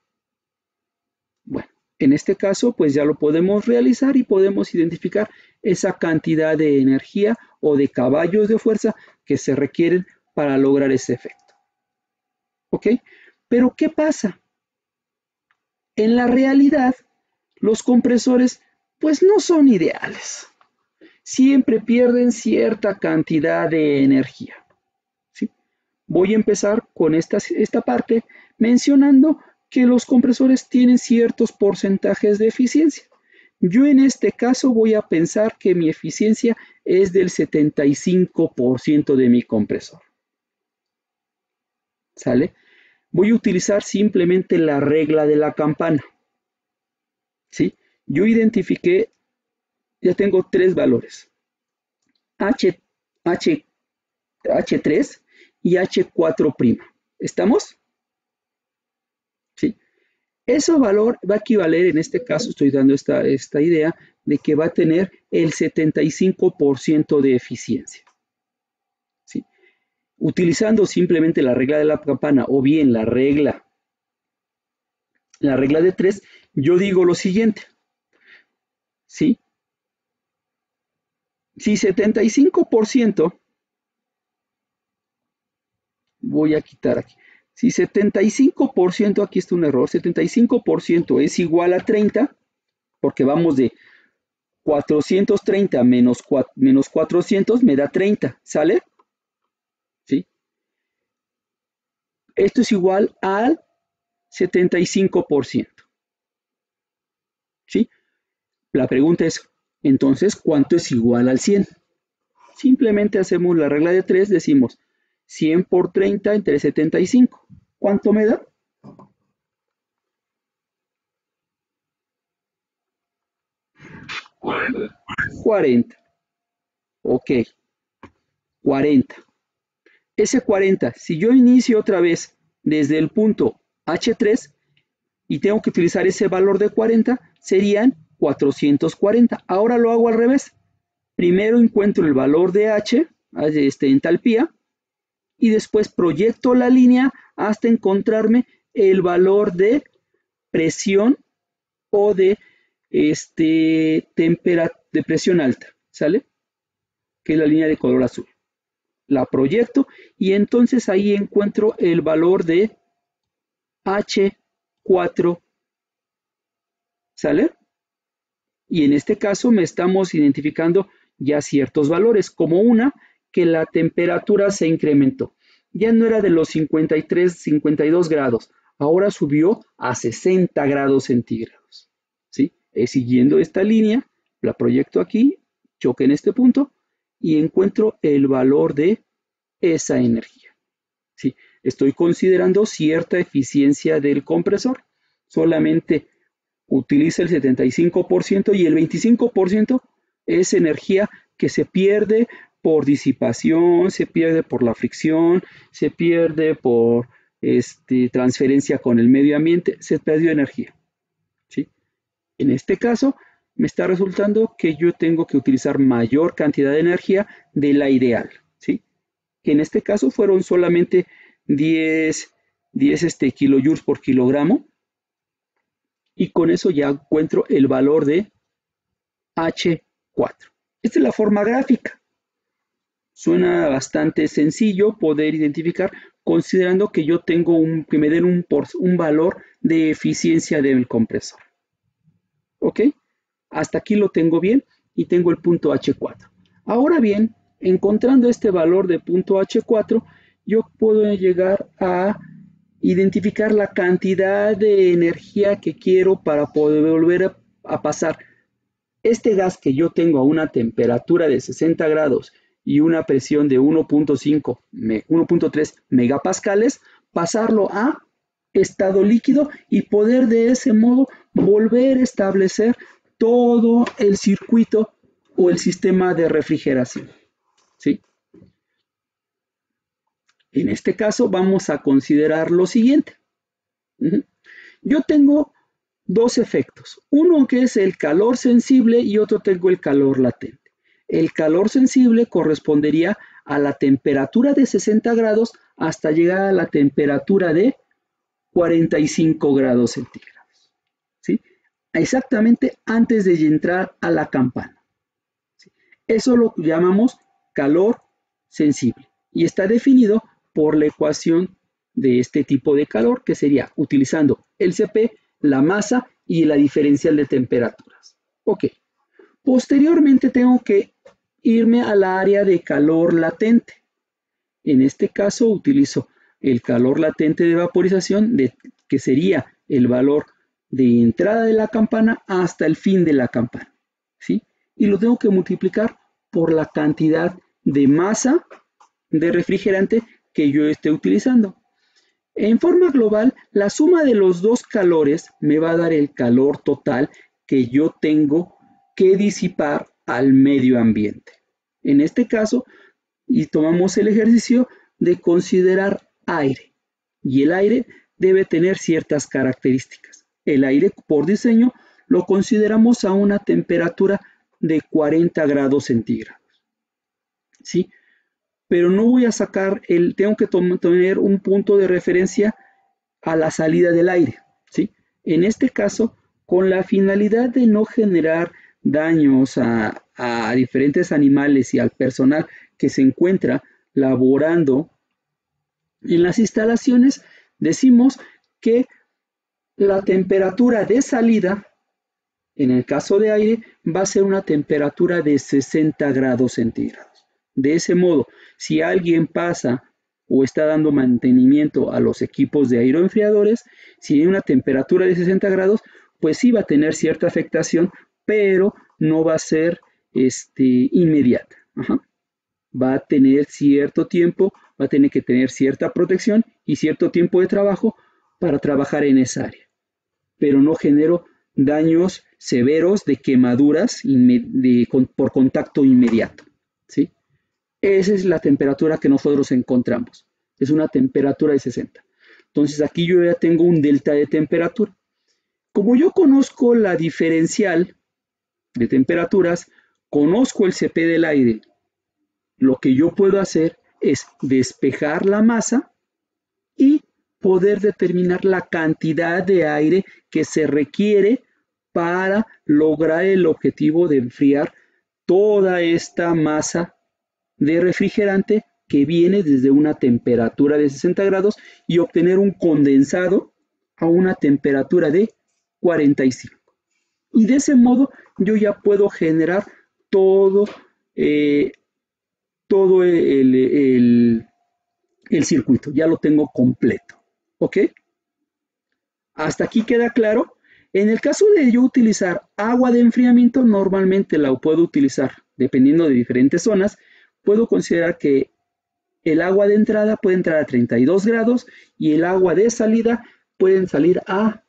Bueno, en este caso, pues ya lo podemos realizar y podemos identificar esa cantidad de energía o de caballos de fuerza que se requieren para lograr ese efecto. ¿Ok? Pero ¿qué pasa? En la realidad, los compresores, pues no son ideales. Siempre pierden cierta cantidad de energía. ¿Sí? Voy a empezar con esta parte mencionando que los compresores tienen ciertos porcentajes de eficiencia. Yo en este caso voy a pensar que mi eficiencia es del 75% de mi compresor. ¿Sale? Voy a utilizar simplemente la regla de la campana. ¿Sí? Yo identifiqué, ya tengo tres valores. H3 y H4'. ¿Estamos? ¿Sí? Ese valor va a equivaler, en este caso estoy dando esta idea de que va a tener el 75% de eficiencia. ¿Sí? Utilizando simplemente la regla de la campana o bien la regla de 3, yo digo lo siguiente. ¿Sí? Si 75%, voy a quitar aquí. Si 75%, aquí está un error, 75% es igual a 30, porque vamos de 430 menos 400 me da 30, ¿sale? ¿Sí? Esto es igual al 75%. ¿Sí? La pregunta es, entonces, ¿cuánto es igual al 100? Simplemente hacemos la regla de 3, decimos 100 por 30 entre 75. ¿Cuánto me da? 40. Ok, 40. Ese 40, si yo inicio otra vez desde el punto H3 y tengo que utilizar ese valor de 40, serían 440. Ahora lo hago al revés. Primero encuentro el valor de H, entalpía, y después proyecto la línea hasta encontrarme el valor de presión o de presión alta, ¿sale? Que es la línea de color azul. La proyecto y entonces ahí encuentro el valor de H4, ¿sale? Y en este caso me estamos identificando ya ciertos valores, como una, que la temperatura se incrementó. Ya no era de los 53, 52 grados, ahora subió a 60 grados centígrados. ¿Sí? Siguiendo esta línea, la proyecto aquí, choque en este punto y encuentro el valor de esa energía. ¿Sí? Estoy considerando cierta eficiencia del compresor. Solamente utiliza el 75% y el 25% es energía que se pierde por disipación, se pierde por la fricción, se pierde por transferencia con el medio ambiente, se perdió energía. ¿Sí? En este caso, me está resultando que yo tengo que utilizar mayor cantidad de energía de la ideal. ¿Sí? Que en este caso fueron solamente 10 kilojoules por kilogramo. Y con eso ya encuentro el valor de H4. Esta es la forma gráfica. Suena bastante sencillo poder identificar, considerando que yo tengo que me den un valor de eficiencia del compresor. ¿Ok? Hasta aquí lo tengo bien y tengo el punto H4. Ahora bien, encontrando este valor de punto H4, yo puedo llegar a identificar la cantidad de energía que quiero para poder volver a pasar este gas que yo tengo a una temperatura de 60 grados y una presión de 1.3 megapascales, pasarlo a estado líquido y poder de ese modo volver a establecer todo el circuito o el sistema de refrigeración. ¿Sí? En este caso vamos a considerar lo siguiente. Yo tengo dos efectos. Uno que es el calor sensible y otro tengo el calor latente. El calor sensible correspondería a la temperatura de 60 grados hasta llegar a la temperatura de 45 grados centígrados. ¿Sí? Exactamente antes de entrar a la campana. ¿Sí? Eso lo llamamos calor sensible y está definido por la ecuación de este tipo de calor, que sería utilizando el Cp, la masa y la diferencial de temperaturas. Ok. Posteriormente tengo que irme a la área de calor latente. En este caso utilizo el calor latente de vaporización, que sería el valor de entrada de la campana hasta el fin de la campana. ¿Sí? Y lo tengo que multiplicar por la cantidad de masa de refrigerante que yo esté utilizando. En forma global, la suma de los dos calores me va a dar el calor total que yo tengo que disipar al medio ambiente. En este caso, y tomamos el ejercicio de considerar aire. Y el aire debe tener ciertas características. El aire, por diseño, lo consideramos a una temperatura de 40 grados centígrados. ¿Sí? Pero no voy a sacar tengo que tener un punto de referencia a la salida del aire, ¿sí? En este caso, con la finalidad de no generar daños a diferentes animales y al personal que se encuentra laborando en las instalaciones, decimos que la temperatura de salida, en el caso de aire, va a ser una temperatura de 60 grados centígrados. De ese modo, si alguien pasa o está dando mantenimiento a los equipos de aeroenfriadores, si hay una temperatura de 60 grados, pues sí va a tener cierta afectación, pero no va a ser inmediata. Va a tener cierto tiempo, va a tener que tener cierta protección y cierto tiempo de trabajo para trabajar en esa área. Pero no genero daños severos de quemaduras por contacto inmediato. ¿Sí? Esa es la temperatura que nosotros encontramos. Es una temperatura de 60. Entonces aquí yo ya tengo un delta de temperatura. Como yo conozco la diferencial de temperaturas, conozco el CP del aire. Lo que yo puedo hacer es despejar la masa y poder determinar la cantidad de aire que se requiere para lograr el objetivo de enfriar toda esta masa de refrigerante que viene desde una temperatura de 60 grados y obtener un condensado a una temperatura de 45. Y de ese modo yo ya puedo generar todo, todo el circuito, ya lo tengo completo. ¿Ok? Hasta aquí queda claro. En el caso de yo utilizar agua de enfriamiento, normalmente la puedo utilizar dependiendo de diferentes zonas. Puedo considerar que el agua de entrada puede entrar a 32 grados y el agua de salida pueden salir a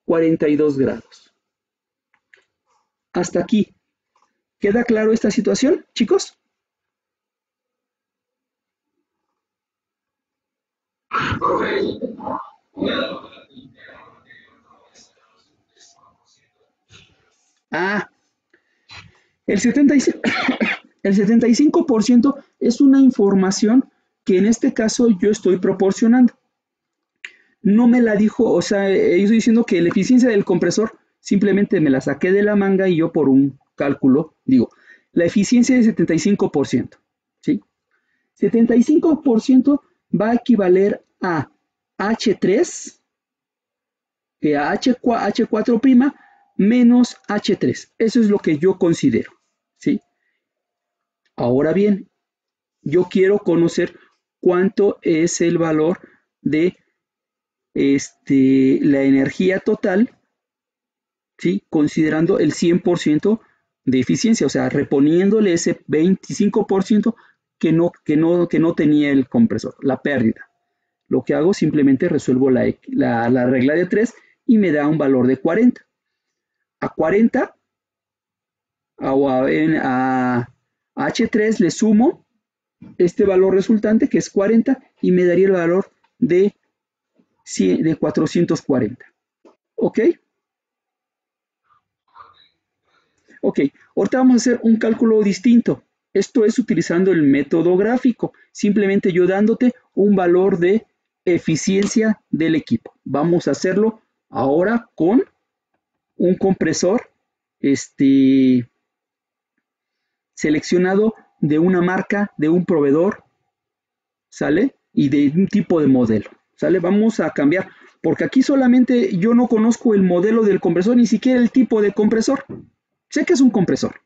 42 grados. Hasta aquí. ¿Queda claro esta situación, chicos? Ah, el 75%, el 75% es una información que en este caso yo estoy proporcionando. No me la dijo, o sea, yo estoy diciendo que la eficiencia del compresor simplemente me la saqué de la manga y yo por un cálculo digo, la eficiencia es 75%, ¿sí? 75% va a equivaler a H3, que a H4' menos H3. Eso es lo que yo considero, ¿sí? Ahora bien, yo quiero conocer cuánto es el valor de la energía total, ¿sí? Considerando el 100% de eficiencia, o sea, reponiéndole ese 25% que no tenía el compresor, la pérdida. Lo que hago simplemente resuelvo la regla de 3 y me da un valor de 40. A 40, a H3 le sumo este valor resultante que es 40 y me daría el valor de 440. ¿Ok? Ok, ahorita vamos a hacer un cálculo distinto. Esto es utilizando el método gráfico, simplemente yo dándote un valor de eficiencia del equipo. Vamos a hacerlo ahora con un compresor seleccionado de una marca, de un proveedor, ¿sale? Y de un tipo de modelo, ¿sale? Vamos a cambiar, porque aquí solamente yo no conozco el modelo del compresor, ni siquiera el tipo de compresor. Sé que es un compresor,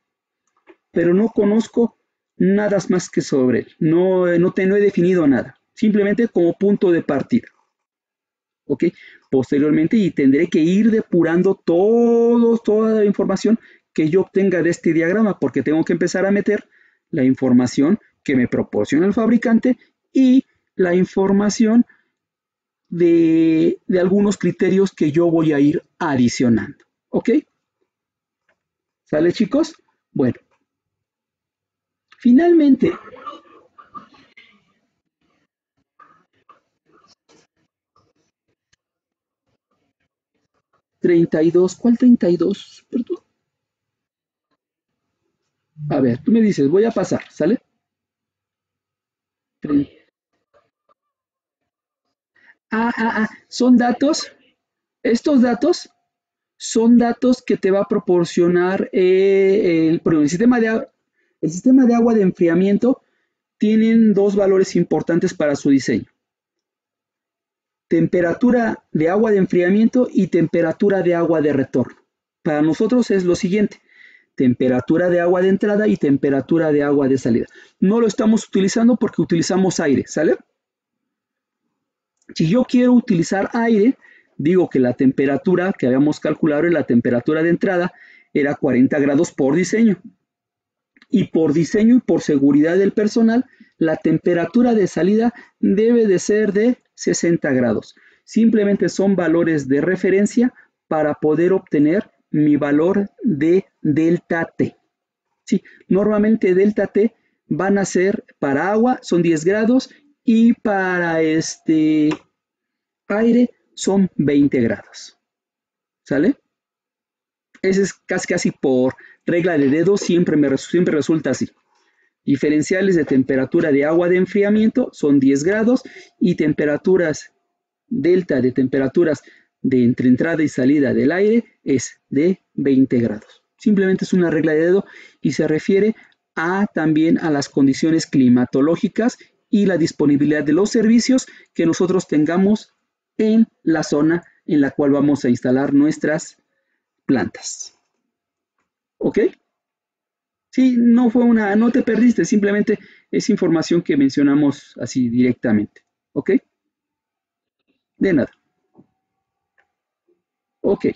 pero no conozco nada más que sobre él. No he definido nada, simplemente como punto de partida. ¿Ok? Posteriormente y tendré que ir depurando toda la información que yo obtenga de este diagrama, porque tengo que empezar a meter la información que me proporciona el fabricante y la información de algunos criterios que yo voy a ir adicionando. ¿Ok? ¿Sale, chicos? Bueno, finalmente, 32, ¿cuál 32? Perdón. A ver, tú me dices, voy a pasar, ¿sale? Son datos, estos datos son datos que te va a proporcionar el sistema de agua de enfriamiento. Tienen dos valores importantes para su diseño: temperatura de agua de enfriamiento y temperatura de agua de retorno. Para nosotros es lo siguiente: temperatura de agua de entrada y temperatura de agua de salida. No lo estamos utilizando porque utilizamos aire, ¿sale? Si yo quiero utilizar aire, digo que la temperatura que habíamos calculado en la temperatura de entrada era 40 grados por diseño. Y por diseño y por seguridad del personal, la temperatura de salida debe de ser de 60 grados. Simplemente son valores de referencia para poder obtener mi valor de delta T. Sí, normalmente delta T van a ser para agua, son 10 grados, y para aire son 20 grados. ¿Sale? Ese es casi por regla de dedo, siempre resulta así. Diferenciales de temperatura de agua de enfriamiento son 10 grados y temperaturas delta de temperaturas de entre entrada y salida del aire es de 20 grados. Simplemente es una regla de dedo y se refiere también a las condiciones climatológicas y la disponibilidad de los servicios que nosotros tengamos en la zona en la cual vamos a instalar nuestras plantas. ¿Ok? Sí, no te perdiste, simplemente es información que mencionamos así directamente. ¿Ok? De nada. Ok.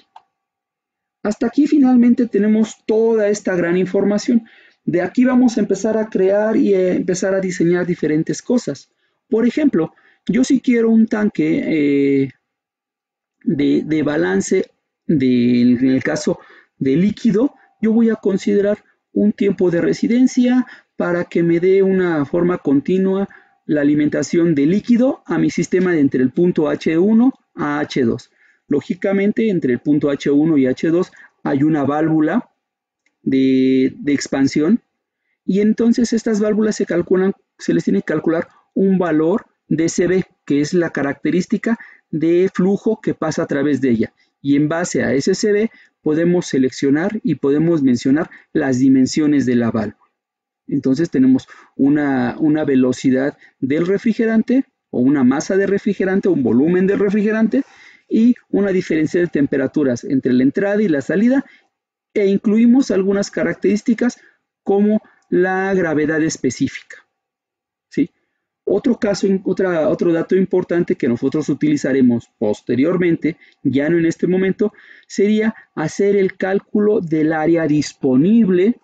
Hasta aquí finalmente tenemos toda esta gran información. De aquí vamos a empezar a crear y empezar a diseñar diferentes cosas. Por ejemplo, yo si quiero un tanque de balance, en el caso de líquido, yo voy a considerar un tiempo de residencia para que me dé una forma continua la alimentación de líquido a mi sistema de entre el punto H1 a H2. Lógicamente, entre el punto H1 y H2 hay una válvula de expansión y entonces estas válvulas se les tiene que calcular un valor de CB, que es la característica de flujo que pasa a través de ella. Y en base a ese CB podemos seleccionar y podemos mencionar las dimensiones de la válvula. Entonces tenemos una velocidad del refrigerante o una masa de refrigerante, un volumen del refrigerante y una diferencia de temperaturas entre la entrada y la salida e incluimos algunas características como la gravedad específica. ¿Sí? Otro dato importante que nosotros utilizaremos posteriormente, ya no en este momento, sería hacer el cálculo del área disponible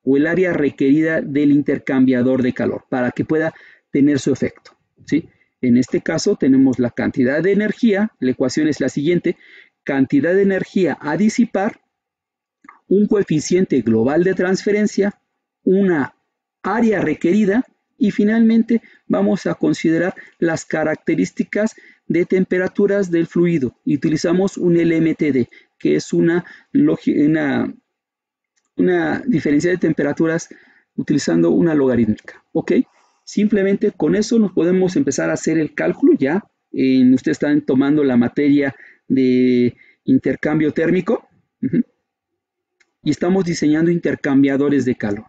o el área requerida del intercambiador de calor para que pueda tener su efecto. ¿Sí? En este caso tenemos la cantidad de energía, la ecuación es la siguiente, cantidad de energía a disipar, un coeficiente global de transferencia, una área requerida y finalmente vamos a considerar las características de temperaturas del fluido y utilizamos un LMTD, que es una diferencia de temperaturas utilizando una logarítmica. ¿Ok? Simplemente con eso nos podemos empezar a hacer el cálculo ya. Ustedes están tomando la materia de intercambio térmico y estamos diseñando intercambiadores de calor.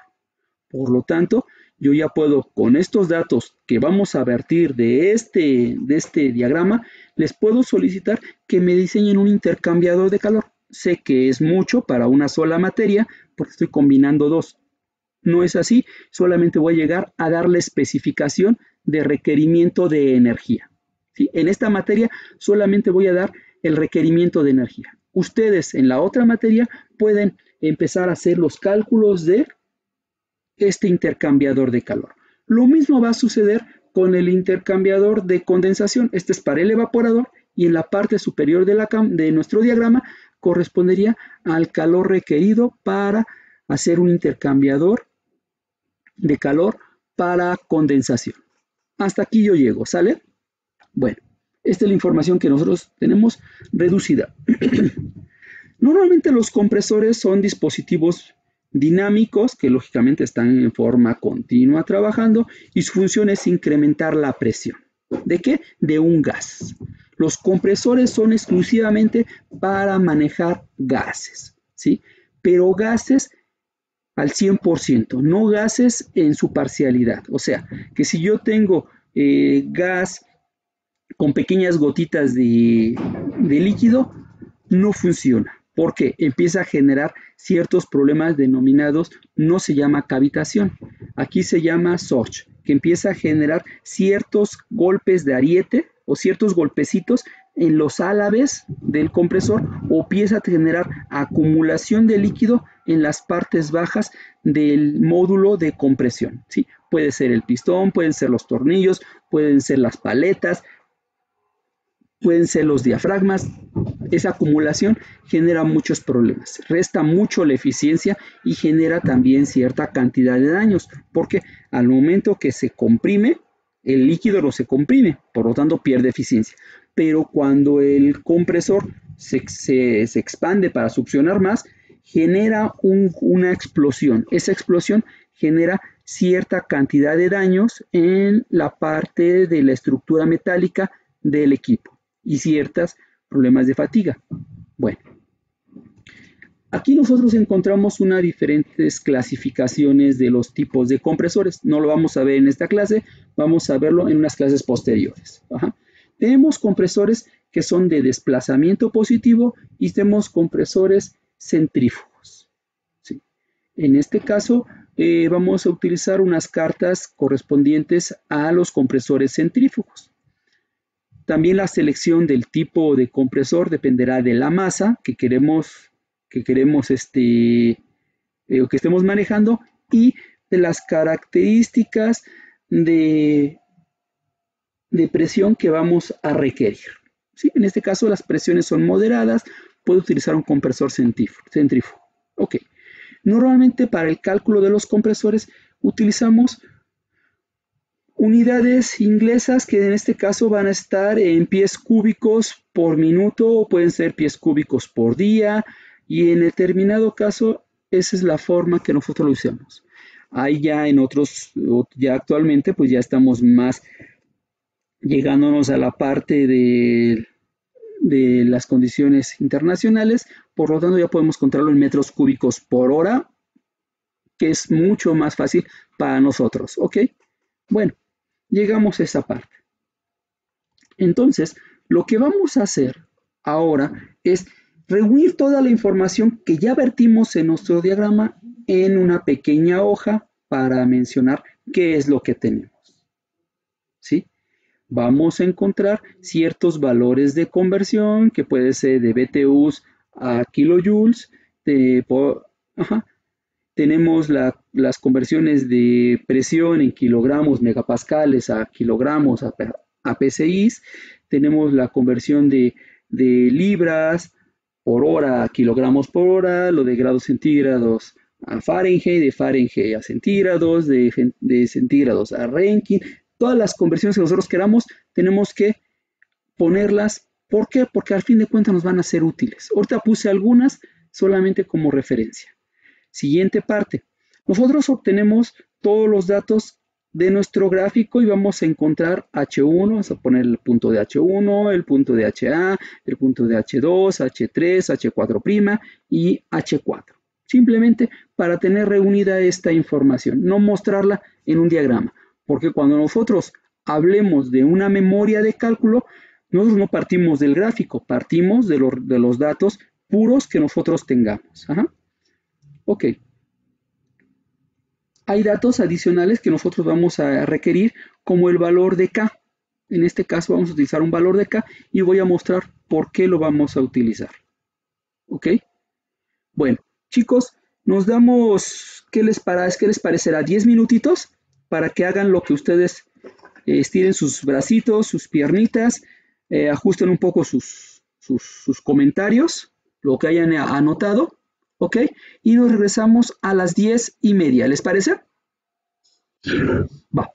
Por lo tanto, yo ya puedo, con estos datos que vamos a vertir de este diagrama, les puedo solicitar que me diseñen un intercambiador de calor. Sé que es mucho para una sola materia porque estoy combinando dos. No es así, solamente voy a llegar a dar la especificación de requerimiento de energía. ¿Sí? En esta materia solamente voy a dar el requerimiento de energía. Ustedes en la otra materia pueden empezar a hacer los cálculos de este intercambiador de calor. Lo mismo va a suceder con el intercambiador de condensación. Este es para el evaporador y en la parte superior de nuestro diagrama correspondería al calor requerido para hacer un intercambiador de calor para condensación. Hasta aquí yo llego, ¿sale? Bueno, esta es la información que nosotros tenemos reducida. Normalmente los compresores son dispositivos dinámicos que lógicamente están en forma continua trabajando y su función es incrementar la presión. ¿De qué? De un gas. Los compresores son exclusivamente para manejar gases, ¿sí? Pero gases al 100%, no gases en su parcialidad. O sea, que si yo tengo gas con pequeñas gotitas de líquido, no funciona. Porque empieza a generar ciertos problemas denominados, no se llama cavitación, aquí se llama surge, que empieza a generar ciertos golpes de ariete o ciertos golpecitos en los álabes del compresor o empieza a generar acumulación de líquido en las partes bajas del módulo de compresión. ¿Sí? Puede ser el pistón, pueden ser los tornillos, pueden ser las paletas, pueden ser los diafragmas. Esa acumulación genera muchos problemas, resta mucho la eficiencia y genera también cierta cantidad de daños, porque al momento que se comprime, el líquido no se comprime, por lo tanto pierde eficiencia. Pero cuando el compresor se expande para succionar más, genera una explosión. Esa explosión genera cierta cantidad de daños en la parte de la estructura metálica del equipo y ciertos problemas de fatiga. Bueno, aquí nosotros encontramos unas diferentes clasificaciones de los tipos de compresores. No lo vamos a ver en esta clase, vamos a verlo en unas clases posteriores. Ajá. Tenemos compresores que son de desplazamiento positivo y tenemos compresores centrífugos. ¿Sí? En este caso vamos a utilizar unas cartas correspondientes a los compresores centrífugos. También la selección del tipo de compresor dependerá de la masa que estemos manejando y de las características de presión que vamos a requerir. ¿Sí? En este caso las presiones son moderadas, puedo utilizar un compresor centrífugo. Ok. Normalmente para el cálculo de los compresores utilizamos unidades inglesas que en este caso van a estar en pies cúbicos por minuto o pueden ser pies cúbicos por día y en determinado caso esa es la forma que nosotros lo usamos. Ahí ya en otros, ya actualmente pues ya estamos más llegándonos a la parte de las condiciones internacionales, por lo tanto ya podemos contarlo en metros cúbicos por hora, que es mucho más fácil para nosotros, ¿ok? Bueno, llegamos a esa parte. Entonces, lo que vamos a hacer ahora es reunir toda la información que ya vertimos en nuestro diagrama en una pequeña hoja para mencionar qué es lo que tenemos, ¿sí? Vamos a encontrar ciertos valores de conversión que puede ser de BTUs a kilojoules. Tenemos las conversiones de presión en kilogramos megapascales a kilogramos a PSIs. Tenemos la conversión de libras por hora a kilogramos por hora, lo de grados centígrados a Fahrenheit, de Fahrenheit a centígrados, de centígrados a Rankine. Todas las conversiones que nosotros queramos tenemos que ponerlas. ¿Por qué? Porque al fin de cuentas nos van a ser útiles. Ahorita puse algunas solamente como referencia. Siguiente parte. Nosotros obtenemos todos los datos de nuestro gráfico y vamos a encontrar H1, vamos a poner el punto de H1, el punto de HA, el punto de H2, H3, H4' y H4. Simplemente para tener reunida esta información, no mostrarla en un diagrama. Porque cuando nosotros hablemos de una memoria de cálculo, nosotros no partimos del gráfico, partimos de los datos puros que nosotros tengamos. Ajá. Ok. Hay datos adicionales que nosotros vamos a requerir, como el valor de K. En este caso vamos a utilizar un valor de K y voy a mostrar por qué lo vamos a utilizar. Ok. Bueno, chicos, nos damos, ¿qué les parecerá? 10 minutitos para que hagan lo que ustedes estiren sus bracitos, sus piernitas, ajusten un poco sus comentarios, lo que hayan anotado, ¿ok? Y nos regresamos a las 10:30, ¿les parece? Va.